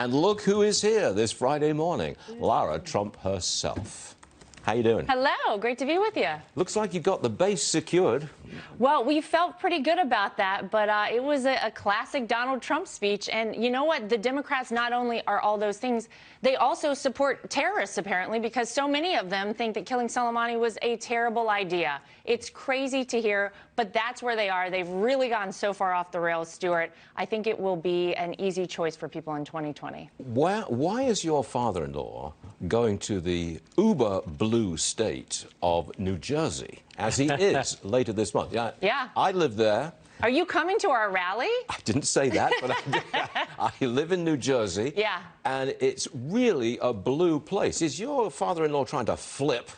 And look who is here this Friday morning, Lara Trump herself. How you doing? Hello, great to be with you. Looks like you got the base secured. Well, we felt pretty good about that, but it was a classic Donald Trump speech. And you know what? The Democrats not only are all those things, they also support terrorists, apparently, because so many of them think that killing Soleimani was a terrible idea. It's crazy to hear, but that's where they are. They've really gotten so far off the rails, Stuart. I think it will be an easy choice for people in 2020. Why is your father-in-law going to the uber blue state of New Jersey, as he is later this month? Yeah. I live there. Are you coming to our rally? I didn't say that, but I live in New Jersey. Yeah. And it's really a blue place. Is your father-in-law trying to flip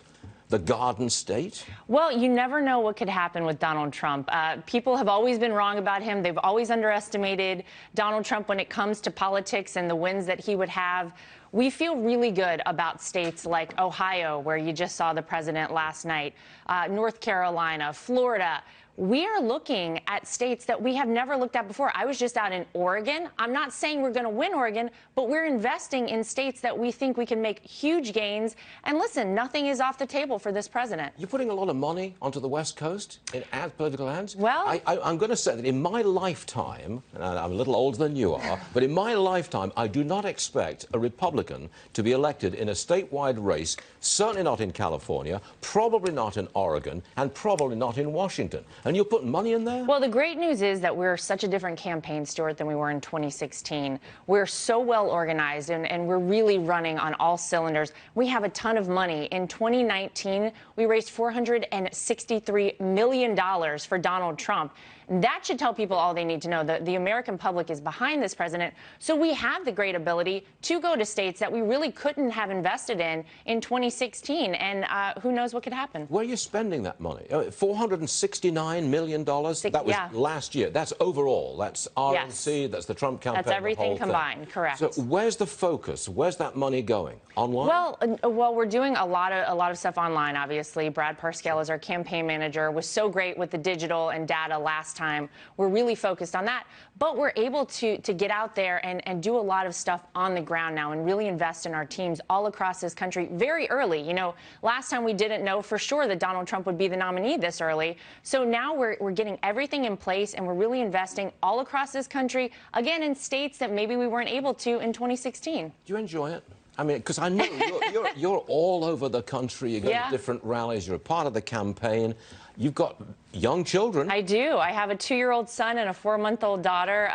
the Garden State? Well, you never know what could happen with Donald Trump. People have always been wrong about him. They've always underestimated Donald Trump when it comes to politics and the wins that he would have. We feel really good about states like Ohio, where you just saw the president last night, North Carolina, Florida. We are looking at states that we have never looked at before. I was just out in Oregon. I'm not saying we're going to win Oregon, but we're investing in states that we think we can make huge gains. And listen, nothing is off the table for this president. You're putting a lot of money onto the West Coast in political ads? Well, I'm going to say that in my lifetime, and I'm a little older than you are, but in my lifetime, I do not expect a Republican to be elected in a statewide race, certainly not in California, probably not in Oregon, and probably not in Washington. And you're putting money in there? Well, the great news is that we're such a different campaign, Stuart, than we were in 2016. We're so well organized, and we're really running on all cylinders. We have a ton of money. In 2019, we raised $463 million for Donald Trump. That should tell people all they need to know. The American public is behind this president, so we have the great ability to go to states that we really couldn't have invested in 2016, and who knows what could happen. Where are you spending that money? $469 million? That was last year. That's overall. That's RNC, that's the Trump campaign. That's everything combined, correct. So where's the focus? Where's that money going? Online? Well, we're doing a lot of stuff online, obviously. Brad Parscale is our campaign manager, was so great with the digital and data last time. We're really focused on that, but we're able to get out there and do a lot of stuff on the ground now and really invest in our teams all across this country very early. You know, last time we didn't know for sure that Donald Trump would be the nominee this early. So now we're getting everything in place, and we're really investing all across this country, again, in states that maybe we weren't able to in 2016. Do you enjoy it? I mean, because I know you're all over the country. You go to different rallies. You're a part of the campaign. You've got young children. I do. I have a 2-year-old son and a 4-month-old daughter.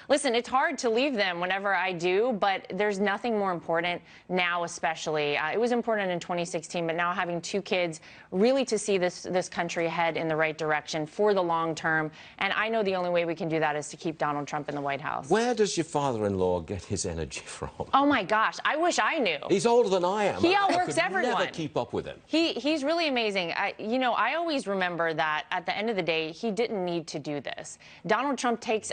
Listen, it's hard to leave them whenever I do, but there's nothing more important now, especially. It was important in 2016, but now having 2 kids, really to see this country head in the right direction for the long term. And I know the only way we can do that is to keep Donald Trump in the White House. Where does your father-in-law get his energy from? Oh, my gosh. I wish I knew. He's older than I am. He outworks everyone. I could never keep up with him. He's really amazing. You know, I always remember that at the end of the day, he didn't need to do this. Donald Trump takes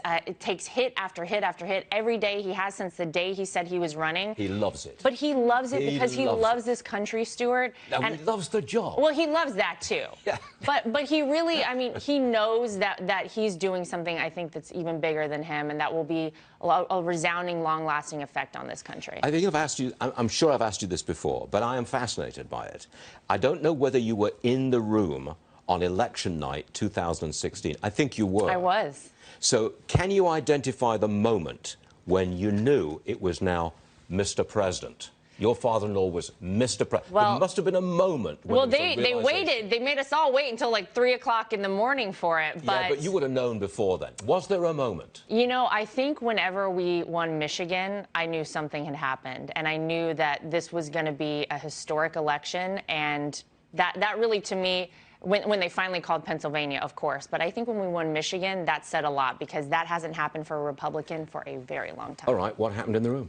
hit after hit after hit every day. He has since the day he said he was running. He loves it. But he loves it because he loves this country, Stuart. And he loves the job. Well, he loves that too. Yeah. But he really, I mean, he knows that he's doing something, I think, that's even bigger than him, and that will be a resounding, long-lasting effect on this country. I think I've asked you, I'm sure I've asked you this before, but I am fascinated by it. I don't know whether you were in the room on election night 2016. I think you were. I was. So can you identify the moment when you knew it was now Mr. President? Your father-in-law was Mr. President. Well, there must have been a moment when they waited. They made us all wait until like 3 o'clock in the morning for it. But, yeah, but you would have known before then. Was there a moment? You know, I think whenever we won Michigan, I knew something had happened. And I knew that this was going to be a historic election. And that really, to me, when they finally called Pennsylvania, of course. But I think when we won Michigan, that said a lot, because that hasn't happened for a Republican for a very long time. All right, what happened in the room?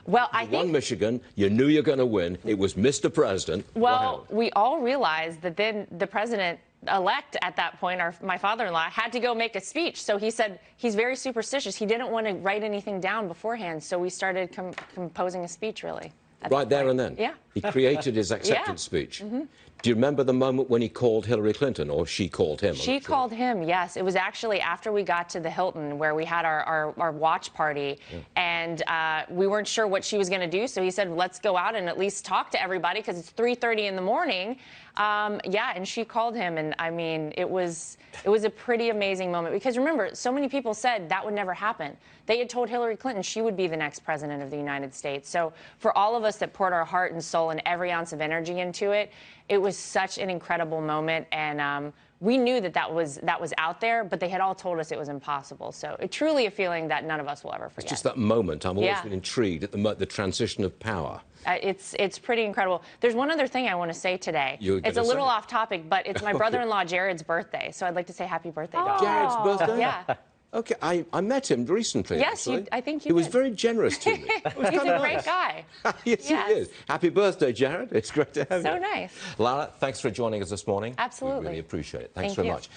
Well, I think... You won Michigan, you knew you were going to win. It was Mr. President. Well, we all realized that then the president-elect at that point, my father-in-law, had to go make a speech. So he said he's very superstitious. He didn't want to write anything down beforehand. So we started composing a speech, really. Right there and then? Yeah. He created his acceptance speech. Mm-hmm. Do you remember the moment when he called Hillary Clinton, or she called him? She called him, yes. It was actually after we got to the Hilton where we had our watch party. Yeah. and we weren't sure what she was going to do. So he said, let's go out and at least talk to everybody because it's 3:30 in the morning. Yeah, and she called him, and I mean, it was a pretty amazing moment because remember, so many people said that would never happen. They had told Hillary Clinton she would be the next president of the United States. So for all of us that poured our heart and soul and every ounce of energy into it, it was such an incredible moment, and we knew that was out there, but they had all told us it was impossible. So it's truly a feeling that none of us will ever forget. It's just that moment. I've always been intrigued at the transition of power. It's pretty incredible. There's one other thing I want to say today. It's a little off topic, but it's my brother-in-law Jared's birthday, so I'd like to say happy birthday to him. Jared's birthday? Yeah. Okay, I met him recently. Yes, I think you He was did. very generous to me. He's a great guy. Yes, he is. Happy birthday, Jared. It's great to have you. So nice. Lara, thanks for joining us this morning. Absolutely. We really appreciate it. Thanks Thank very you. much.